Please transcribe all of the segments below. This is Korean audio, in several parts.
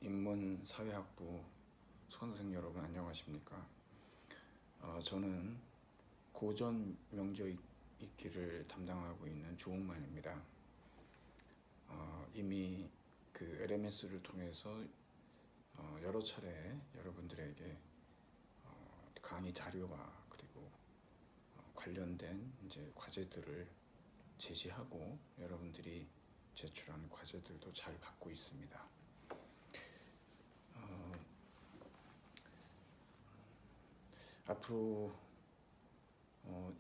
국제인문사회학부 수강생 여러분 안녕하십니까? 저는 고전 명저 읽기를 담당하고 있는 조홍만입니다. 이미 그 LMS를 통해서 여러 차례 여러분들에게 강의 자료와 그리고 관련된 이제 과제들을 제시하고 여러분들이 제출하는 과제들도 잘 받고 있습니다. 앞으로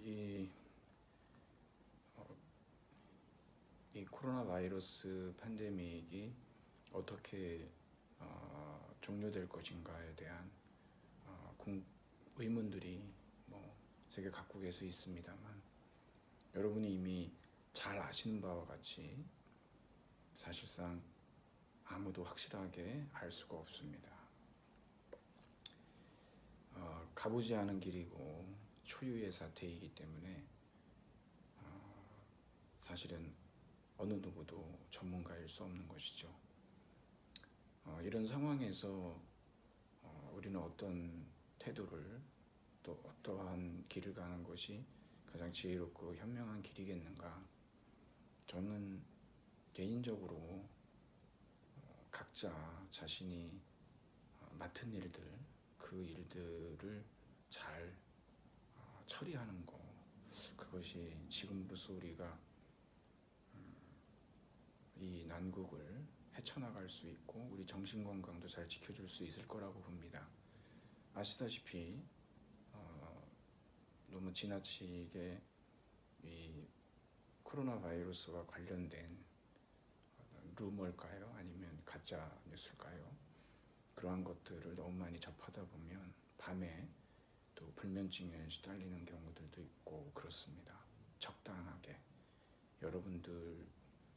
이 코로나 바이러스 팬데믹이 어떻게 종료될 것인가에 대한 의문들이 세계 각국에서 있습니다만, 여러분이 이미 잘 아시는 바와 같이 사실상 아무도 확실하게 알 수가 없습니다. 가보지 않은 길이고 초유의 사태이기 때문에 사실은 어느 누구도 전문가일 수 없는 것이죠. 이런 상황에서 우리는 어떤 태도를 또 어떠한 길을 가는 것이 가장 지혜롭고 현명한 길이겠는가? 저는 개인적으로 각자 자신이 맡은 일들, 그 일들을 잘 처리하는 것, 그것이 지금으로서 우리가 이 난국을 헤쳐나갈 수 있고 우리 정신건강도 잘 지켜줄 수 있을 거라고 봅니다. 아시다시피 너무 지나치게 이 코로나 바이러스와 관련된 루머일까요? 아니면 가짜 뉴스일까요? 그러한 것들을 너무 많이 접하다 보면 밤에 또 불면증에 시달리는 경우들도 있고 그렇습니다. 적당하게 여러분들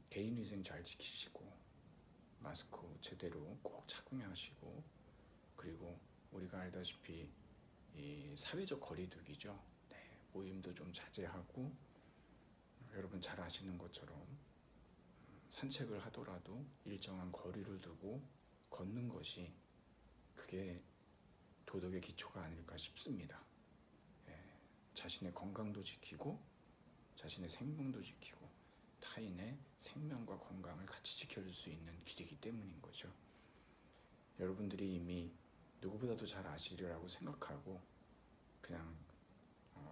개인위생 잘 지키시고 마스크 제대로 꼭 착용하시고, 그리고 우리가 알다시피 이 사회적 거리두기죠. 모임도 좀 자제하고, 여러분 잘 아시는 것처럼 산책을 하더라도 일정한 거리를 두고 걷는 것이 그게 도덕의 기초가 아닐까 싶습니다. 자신의 건강도 지키고 자신의 생명도 지키고 타인의 생명과 건강을 같이 지켜줄 수 있는 길이기 때문인 거죠. 여러분들이 이미 누구보다도 잘 아시리라고 생각하고 그냥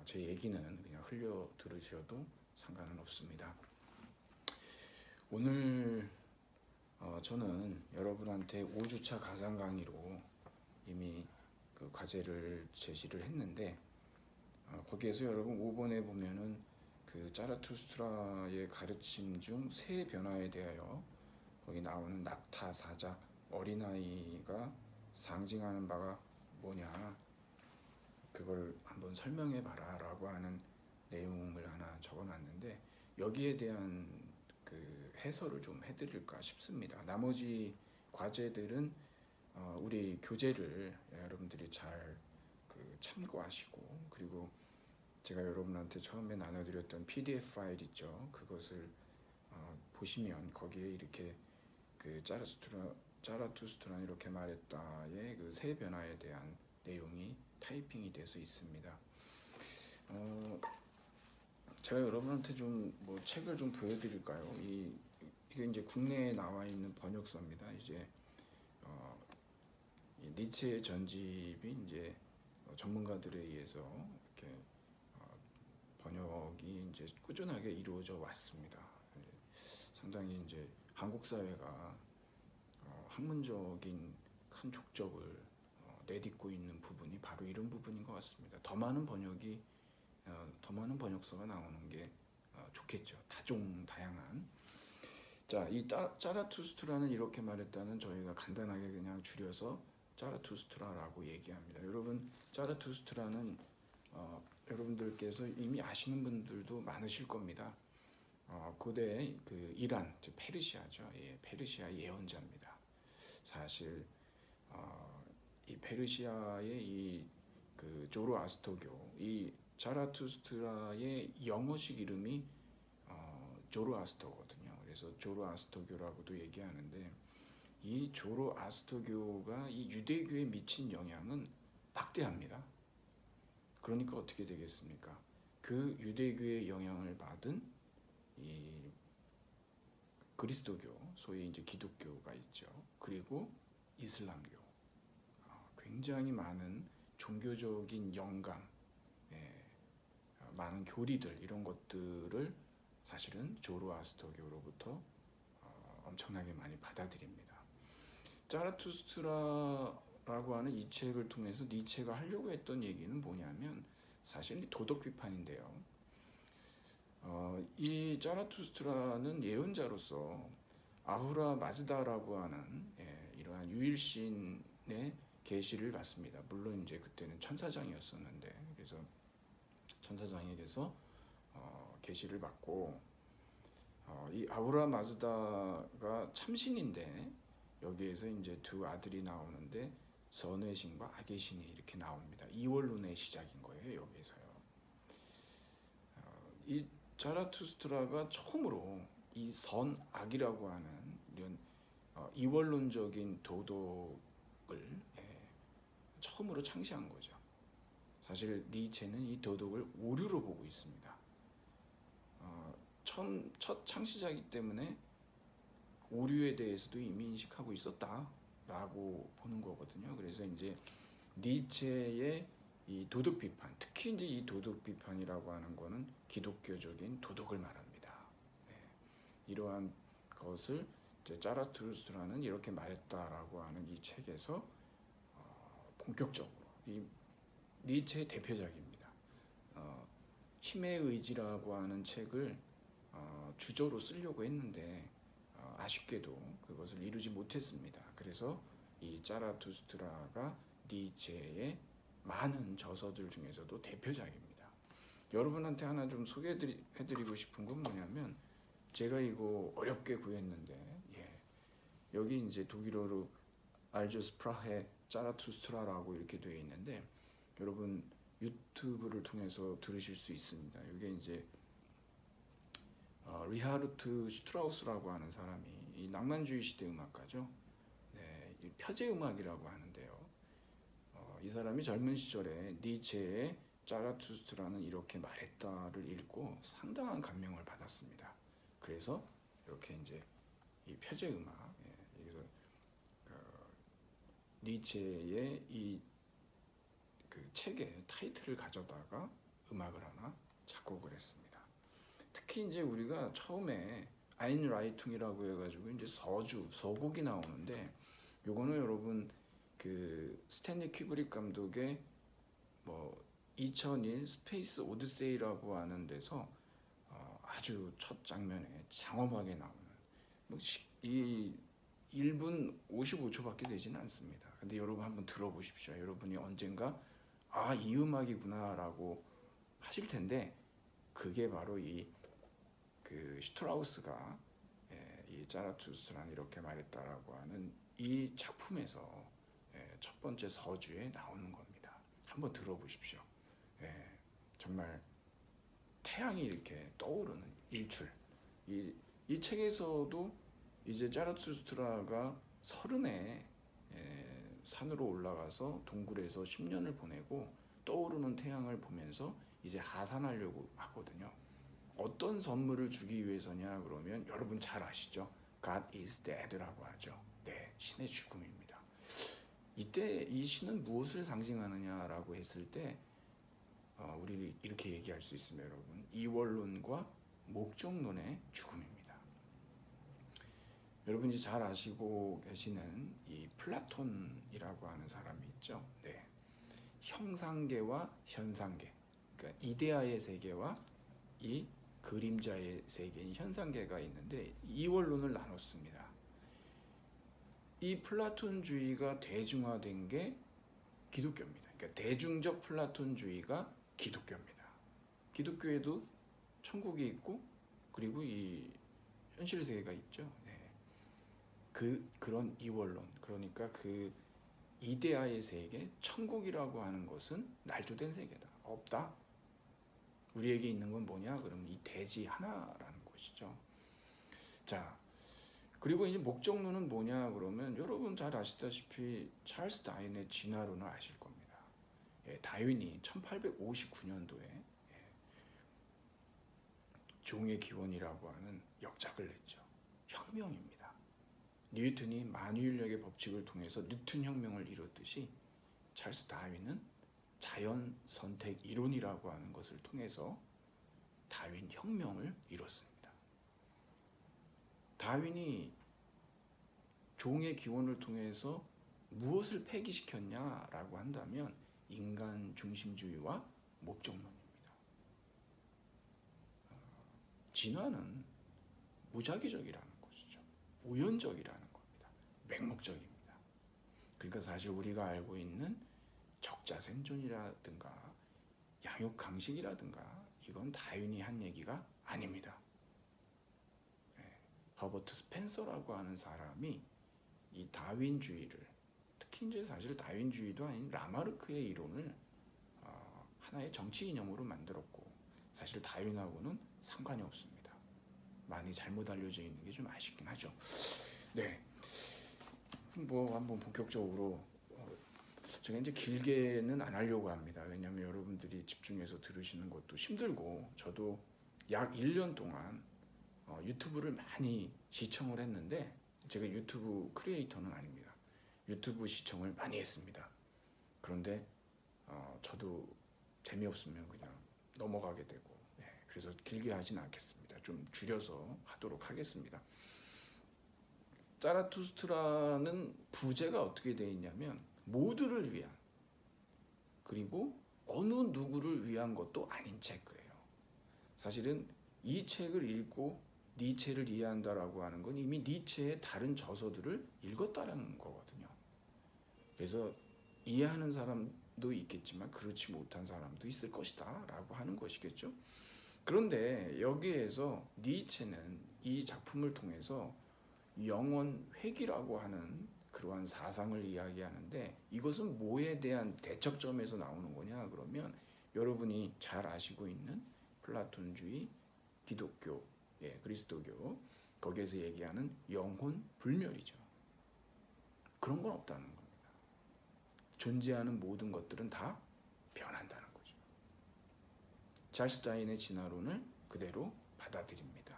제 얘기는 그냥 흘려 들으셔도 상관은 없습니다. 오늘 저는 여러분한테 5주차 가상 강의로 이미 그 과제를 제시를 했는데, 거기에서 여러분 5번에 보면은 그 자라투스트라의 가르침 중 새 변화에 대하여 거기 나오는 낙타, 사자, 어린아이가 상징하는 바가 뭐냐, 그걸 한번 설명해 봐라 라고 하는 내용을 하나 적어놨는데, 여기에 대한 그 해설을 좀 해드릴까 싶습니다. 나머지 과제들은 우리 교재를 여러분들이 잘 참고하시고, 그리고 제가 여러분한테 처음에 나눠드렸던 PDF 파일 있죠. 그것을 보시면 거기에 이렇게 그 자라투스트라 이렇게 말했다의 그 새 변화에 대한 내용이 타이핑이 돼서 있습니다. 제가 여러분한테 좀 책을 좀 보여드릴까요? 이게 이제 국내에 나와 있는 번역서입니다. 이제 이 니체의 전집이 이제 전문가들에 의해서 이렇게 번역이 이제 꾸준하게 이루어져 왔습니다. 상당히 이제 한국 사회가 학문적인 큰 족적을 내딛고 있는 부분이 바로 이런 부분인 것 같습니다. 더 많은 번역서가 나오는 게 좋겠죠. 다양한. 자, 이 자라투스트라는 이렇게 말했다는 저희가 간단하게 그냥 줄여서 자라투스트라라고 얘기합니다. 여러분, 자라투스트라는 여러분들께서 이미 아시는 분들도 많으실 겁니다. 고대 그 이란, 즉 페르시아죠. 페르시아 예언자입니다. 사실 이 페르시아의 이 그 조로아스터교, 이 자라투스트라의 영어식 이름이 조로아스터거든요. 그래서 조로아스터교라고도 얘기하는데, 이 조로아스터교가 이 유대교에 미친 영향은 막대합니다. 그러니까 어떻게 되겠습니까? 그 유대교의 영향을 받은 이 그리스도교, 소위 이제 기독교가 있죠. 그리고 이슬람교, 굉장히 많은 종교적인 영감, 많은 교리들 이런 것들을 사실은 조로아스터교로부터 엄청나게 많이 받아들입니다. 자라투스트라라고 하는 이 책을 통해서 니체가 하려고 했던 얘기는 뭐냐면 사실 도덕 비판인데요. 이 자라투스트라는 예언자로서 아후라 마즈다라고 하는 이러한 유일신의 계시를 받습니다. 물론 이제 그때는 천사장이었었는데, 그래서 천사장에게서 계시를 받고, 이 아후라 마즈다가 참신인데 여기에서 이제 두 아들이 나오는데 선의 신과 악의 신이 이렇게 나옵니다. 이원론의 시작인 거예요, 여기서요. 이 자라투스트라가 처음으로 이 선악이라고 하는 이런 이원론적인 도덕을 처음으로 창시한 거죠. 사실 니체는 이 도덕을 오류로 보고 있습니다. 첫 창시자이기 때문에 오류에 대해서도 이미 인식하고 있었다라고 보는 거거든요. 그래서 이제 니체의 이 도덕 비판, 특히 이제 이 도덕 비판이라고 하는 거는 기독교적인 도덕을 말합니다. 이러한 것을 이제 자라투스트라는 이렇게 말했다라고 하는 이 책에서 본격적으로 이 니체의 대표작입니다. 힘의 의지라고 하는 책을 주저로 쓰려고 했는데 아쉽게도 그것을 이루지 못했습니다. 그래서 이 자라투스트라가 니체의 많은 저서들 중에서도 대표작입니다. 여러분한테 하나 좀 소개해드리고 싶은 건 뭐냐면, 제가 이거 어렵게 구했는데, 여기 이제 독일어로 알조스프라헤 자라투스트라라고 이렇게 되어 있는데, 여러분 유튜브를 통해서 들으실 수 있습니다. 이게 이제 리하르트 슈트라우스라고 하는 사람이 이 낭만주의 시대 음악가죠. 이 표제 음악이라고 하는데요. 이 사람이 젊은 시절에 니체의 자라투스트라는 이렇게 말했다를 읽고 상당한 감명을 받았습니다. 그래서 이렇게 이제 이 표제 음악, 여기서 니체의 이 그 책의 타이틀을 가져다가 음악을 하나 작곡을 했습니다. 특히 이제 우리가 처음에 아인라이퉁이라고 해가지고 이제 서곡이 나오는데, 요거는 여러분 그 스탠리 큐브릭 감독의 2001 스페이스 오디세이라고 하는 데서 아주 첫 장면에 장엄하게 나오는, 이 1분 55초밖에 되지는 않습니다. 근데 여러분 한번 들어보십시오. 여러분이 언젠가 이 음악이구나라고 하실 텐데, 그게 바로 그 슈트라우스가 이 자라투스트라는 이렇게 말했다라고 하는 이 작품에서 첫 번째 서주에 나오는 겁니다. 한번 들어보십시오. 정말 태양이 이렇게 떠오르는 일출. 이 책에서도 이제 자라투스트라가 30에 산으로 올라가서 동굴에서 10년을 보내고 떠오르는 태양을 보면서 이제 하산하려고 하거든요. 어떤 선물을 주기 위해서냐 그러면 여러분 잘 아시죠? God is dead라고 하죠. 네, 신의 죽음입니다. 이때 이 신은 무엇을 상징하느냐라고 했을 때 우리 이렇게 얘기할 수 있습니다. 여러분, 이원론과 목적론의 죽음입니다. 여러분이 잘 아시고 계시는 이 플라톤이라고 하는 사람이 있죠. 네, 형상계와 현상계, 그러니까 이데아의 세계와 이 그림자의 세계인 현상계가 있는데 이원론을 나눴습니다. 이 플라톤주의가 대중화된 게 기독교입니다. 그러니까 대중적 플라톤주의가 기독교입니다. 기독교에도 천국이 있고 그리고 이 현실 세계가 있죠. 그런 이원론, 그러니까 그 이데아의 세계, 천국이라고 하는 것은 날조된 세계다. 없다. 우리에게 있는 건 뭐냐? 그러면 이 대지 하나라는 것이죠. 자, 그리고 이제 목적론은 뭐냐 그러면 여러분 잘 아시다시피 찰스 다윈의 진화론을 아실 겁니다. 예, 다윈이 1859년도에 종의 기원이라고 하는 역작을 냈죠. 혁명입니다. 뉴턴이 만유인력의 법칙을 통해서 뉴턴 혁명을 이뤘듯이 찰스 다윈은 자연 선택 이론이라고 하는 것을 통해서 다윈 혁명을 이뤘습니다. 다윈이 종의 기원을 통해서 무엇을 폐기시켰냐라고 한다면 인간 중심주의와 목적론입니다. 진화는 무작위적이라는 것이죠. 우연적이라는 겁니다. 맹목적입니다. 그러니까 사실 우리가 알고 있는 적자생존이라든가 양육강식이라든가 이건 다윈이 한 얘기가 아닙니다. 허버트 스펜서라고 하는 사람이 이 다윈주의를, 특히 이제 사실 다윈주의도 아닌 라마르크의 이론을 하나의 정치 이념으로 만들었고, 사실 다윈하고는 상관이 없습니다. 많이 잘못 알려져 있는 게 좀 아쉽긴 하죠. 네, 뭐 한번 본격적으로 제가 이제 길게는 안 하려고 합니다. 왜냐하면 여러분들이 집중해서 들으시는 것도 힘들고, 저도 약 1년 동안 유튜브를 많이 시청을 했는데, 제가 유튜브 크리에이터는 아닙니다. 유튜브 시청을 많이 했습니다. 그런데 저도 재미없으면 그냥 넘어가게 되고, 그래서 길게 하진 않겠습니다. 좀 줄여서 하도록 하겠습니다. 자라투스트라는 부제가 어떻게 되어 있냐면 모두를 위한, 그리고 어느 누구를 위한 것도 아닌 책 그래요. 사실은 이 책을 읽고 니체를 이해한다라고 하는 건 이미 니체의 다른 저서들을 읽었다라는 거거든요. 그래서 이해하는 사람도 있겠지만 그렇지 못한 사람도 있을 것이다 라고 하는 것이겠죠. 그런데 여기에서 니체는 이 작품을 통해서 영원 회귀라고 하는 그러한 사상을 이야기하는데, 이것은 뭐에 대한 대척점에서 나오는 거냐 그러면 여러분이 잘 아시고 있는 플라톤주의, 기독교, 그리스도교, 거기에서 얘기하는 영혼 불멸이죠. 그런 건 없다는 겁니다. 존재하는 모든 것들은 다 변한다는 거죠. 찰스 다윈의 진화론을 그대로 받아들입니다.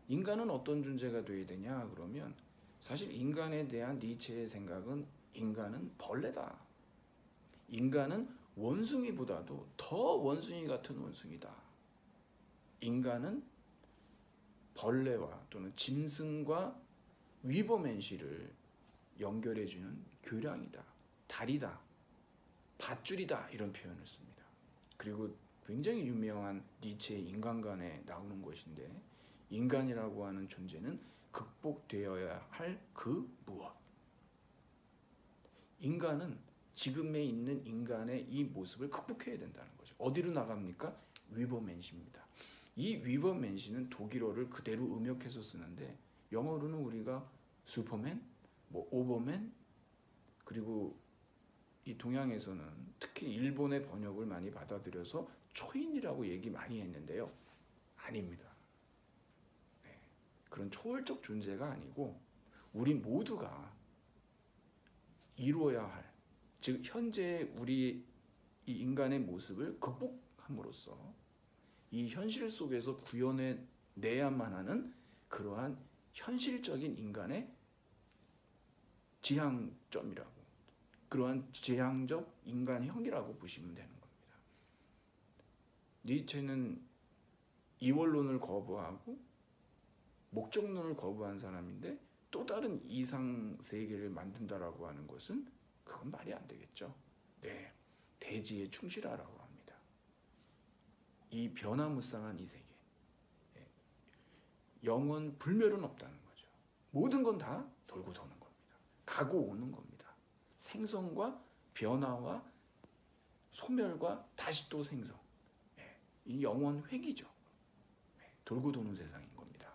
인간은 어떤 존재가 되어야 되냐 그러면, 사실 인간에 대한 니체의 생각은 인간은 벌레다. 인간은 원숭이보다도 더 원숭이 같은 원숭이다. 인간은 벌레와 또는 짐승과 위버맨시를 연결해주는 교량이다, 다리다, 밧줄이다, 이런 표현을 씁니다. 그리고 굉장히 유명한 니체의 인간관에 나오는 것인데, 인간이라고 하는 존재는 극복되어야 할 그 무엇. 인간은 지금에 있는 인간의 이 모습을 극복해야 된다는 거죠. 어디로 나갑니까? 위버맨시입니다. 이 위버맨시는 독일어를 그대로 음역해서 쓰는데, 영어로는 우리가 슈퍼맨, 오버맨, 그리고 이 동양에서는 특히 일본의 번역을 많이 받아들여서 초인이라고 얘기 많이 했는데요. 아닙니다. 그런 초월적 존재가 아니고 우리 모두가 이루어야 할, 즉 현재 우리 이 인간의 모습을 극복함으로써 이 현실 속에서 구현해 내야만 하는 그러한 현실적인 인간의 지향점이라고, 그러한 지향적 인간형이라고 보시면 되는 겁니다. 니체는 이원론을 거부하고 목적론을 거부한 사람인데, 또 다른 이상 세계를 만든다라고 하는 것은 그건 말이 안 되겠죠. 네, 대지에 충실하라고 합니다. 이 변화무쌍한 이 세계, 영원 불멸은 없다는 거죠. 모든 건 다 돌고 도는 겁니다. 가고 오는 겁니다. 생성과 변화와 소멸과 다시 또 생성, 이 영원 회귀죠. 돌고 도는 세상인 겁니다.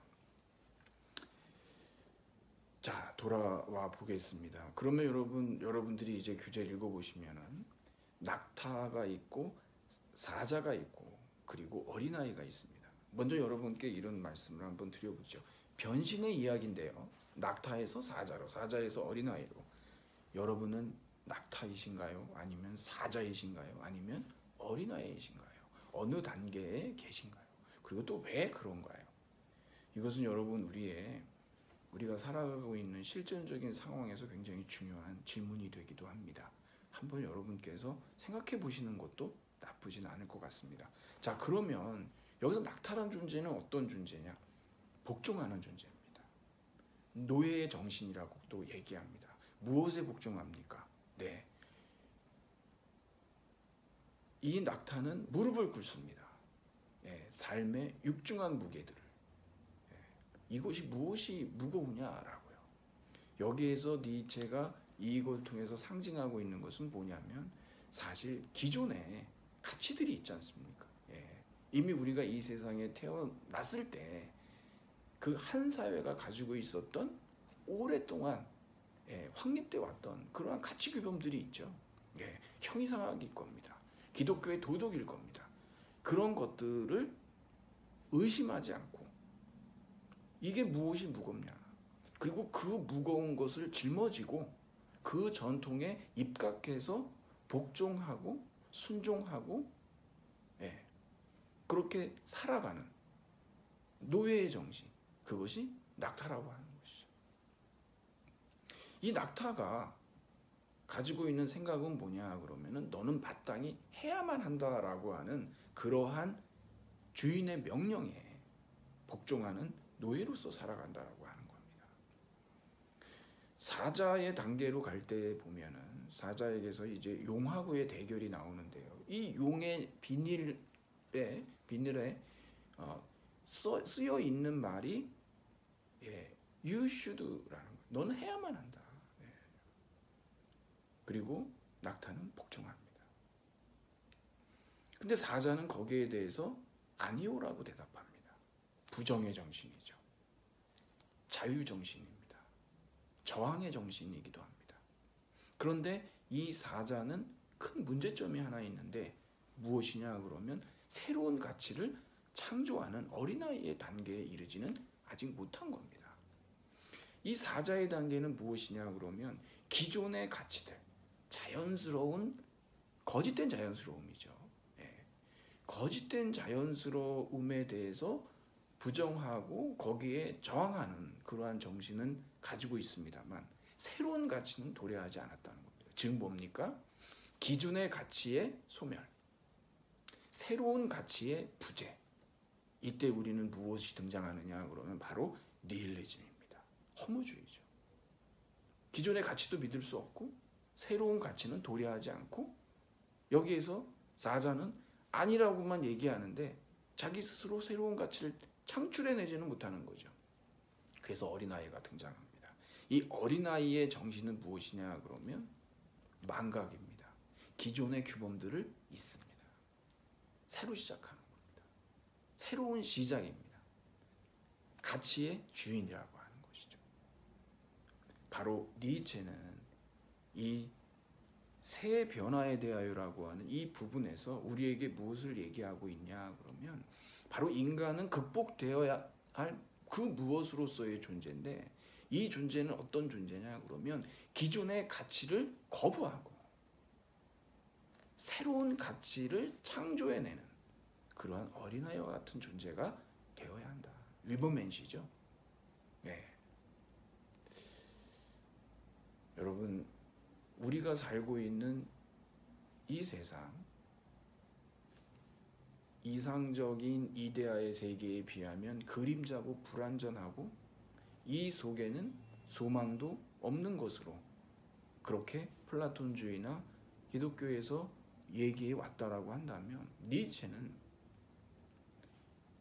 자, 돌아와 보겠습니다. 그러면 여러분들이 이제 교재를 읽어보시면은 낙타가 있고 사자가 있고 그리고 어린아이가 있습니다. 먼저 여러분께 이런 말씀을 한번 드려보죠. 변신의 이야기인데요. 낙타에서 사자로, 사자에서 어린아이로. 여러분은 낙타이신가요? 아니면 사자이신가요? 아니면 어린아이이신가요? 어느 단계에 계신가요? 그리고 또 왜 그런가요? 이것은 여러분 우리가 살아가고 있는 실존적인 상황에서 굉장히 중요한 질문이 되기도 합니다. 한번 여러분께서 생각해 보시는 것도 나쁘진 않을 것 같습니다. 자, 그러면 여기서 낙타란 존재는 어떤 존재냐? 복종하는 존재입니다. 노예의 정신이라고 또 얘기합니다. 무엇에 복종합니까? 네, 이 낙타는 무릎을 꿇습니다. 네, 삶의 육중한 무게들을. 네, 이것이 무엇이 무거우냐라고요. 여기에서 니체가 이걸 통해서 상징하고 있는 것은 뭐냐면 사실 기존의 가치들이 있지 않습니까? 예, 이미 우리가 이 세상에 태어났을 때 그 한 사회가 가지고 있었던 오랫동안 확립되어 왔던 그러한 가치 규범들이 있죠. 예, 형이상학일 겁니다. 기독교의 도덕일 겁니다. 그런 것들을 의심하지 않고 이게 무엇이 무겁냐. 그리고 그 무거운 것을 짊어지고 그 전통에 입각해서 복종하고 순종하고 그렇게 살아가는 노예의 정신, 그것이 낙타라고 하는 것이죠. 이 낙타가 가지고 있는 생각은 뭐냐 그러면은 너는 마땅히 해야만 한다라고 하는 그러한 주인의 명령에 복종하는 노예로서 살아간다라고 하는 겁니다. 사자의 단계로 갈 때 보면은 사자에게서 이제 용하고의 대결이 나오는데요. 이 용의 비늘에 쓰여 있는 말이 you should라는 거. 너는 해야만 한다. 그리고 낙타는 복종합니다. 근데 사자는 거기에 대해서 아니오라고 대답합니다. 부정의 정신이죠. 자유 정신입니다. 저항의 정신이기도 합니다. 그런데 이 사자는 큰 문제점이 하나 있는데 무엇이냐 그러면 새로운 가치를 창조하는 어린아이의 단계에 이르지는 아직 못한 겁니다. 이 사자의 단계는 무엇이냐 그러면 기존의 가치들, 자연스러운 거짓된 자연스러움이죠. 거짓된 자연스러움에 대해서 부정하고 거기에 저항하는 그러한 정신은 가지고 있습니다만 새로운 가치는 도래하지 않았다는 겁니다. 즉 뭡니까? 기존의 가치의 소멸, 새로운 가치의 부재. 이때 우리는 무엇이 등장하느냐 그러면 바로 니힐리즘입니다. 허무주의죠. 기존의 가치도 믿을 수 없고 새로운 가치는 도래하지 않고 여기에서 사자는 아니라고만 얘기하는데 자기 스스로 새로운 가치를 창출해내지는 못하는 거죠. 그래서 어린아이가 등장합니다. 이 어린아이의 정신은 무엇이냐 그러면 망각입니다. 기존의 규범들을 잊습니다. 새로 시작하는 겁니다. 새로운 시작입니다. 가치의 주인이라고 하는 것이죠. 바로 니체는 이 새 변화에 대하여라고 하는 이 부분에서 우리에게 무엇을 얘기하고 있냐 그러면 바로 인간은 극복되어야 할 그 무엇으로서의 존재인데 이 존재는 어떤 존재냐 그러면 기존의 가치를 거부하고 새로운 가치를 창조해내는 그러한 어린아이와 같은 존재가 되어야 한다. 위버맨시죠. 네. 여러분 우리가 살고 있는 이 세상 이상적인 이데아의 세계에 비하면 그림자고 불완전하고 이 속에는 소망도 없는 것으로 그렇게 플라톤주의나 기독교에서 얘기해 왔다라고 한다면 니체는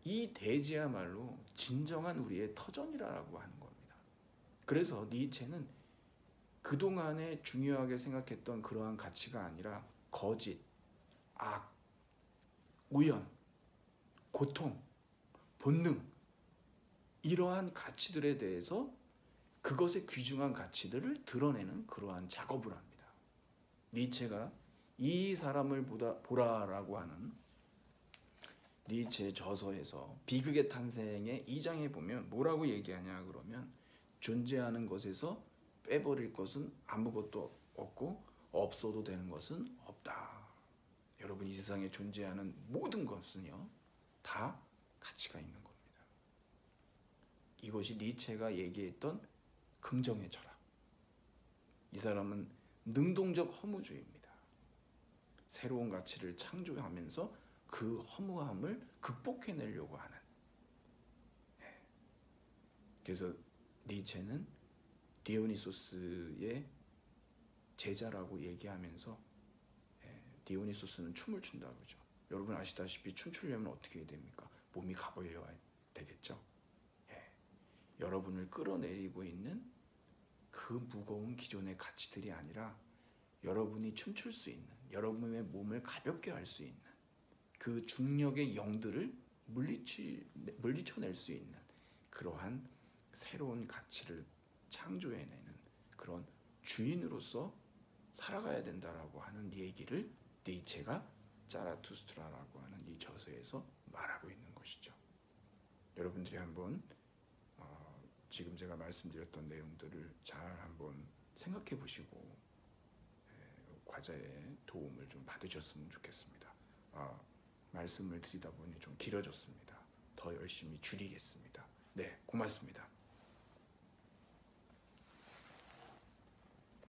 이 대지야말로 진정한 우리의 터전이라고 하는 겁니다. 그래서 니체는 그동안에 중요하게 생각했던 그러한 가치가 아니라 거짓, 악, 우연, 고통, 본능 이러한 가치들에 대해서 그것의 귀중한 가치들을 드러내는 그러한 작업을 합니다. 니체가 이 사람을 보라라고 하는 니체의 저서에서 비극의 탄생의 2장에 보면 뭐라고 얘기하냐 그러면 존재하는 것에서 빼버릴 것은 아무것도 없고 없어도 되는 것은 없다. 여러분 이 세상에 존재하는 모든 것은요 다 가치가 있는 겁니다. 이것이 니체가 얘기했던 긍정의 철학. 이 사람은 능동적 허무주의입니다. 새로운 가치를 창조하면서 그 허무함을 극복해내려고 하는. 그래서 니체는 디오니소스의 제자라고 얘기하면서 디오니소스는 춤을 춘다 그러죠. 여러분 아시다시피 춤추려면 어떻게 해야 됩니까? 몸이 가벼워야 되겠죠. 여러분을 끌어내리고 있는 그 무거운 기존의 가치들이 아니라 여러분이 춤출 수 있는, 여러분의 몸을 가볍게 할 수 있는 그 중력의 영들을 물리쳐낼 수 있는 그러한 새로운 가치를 창조해내는 그런 주인으로서 살아가야 된다라고 하는 얘기를 니체가 자라투스트라라고 하는 이 저서에서 말하고 있는 것이죠. 여러분들이 한번 지금 제가 말씀드렸던 내용들을 잘 한번 생각해 보시고 과자에 도움을 좀 받으셨으면 좋겠습니다. 말씀을 드리다 보니 좀 길어졌습니다. 더 열심히 줄이겠습니다. 네, 고맙습니다.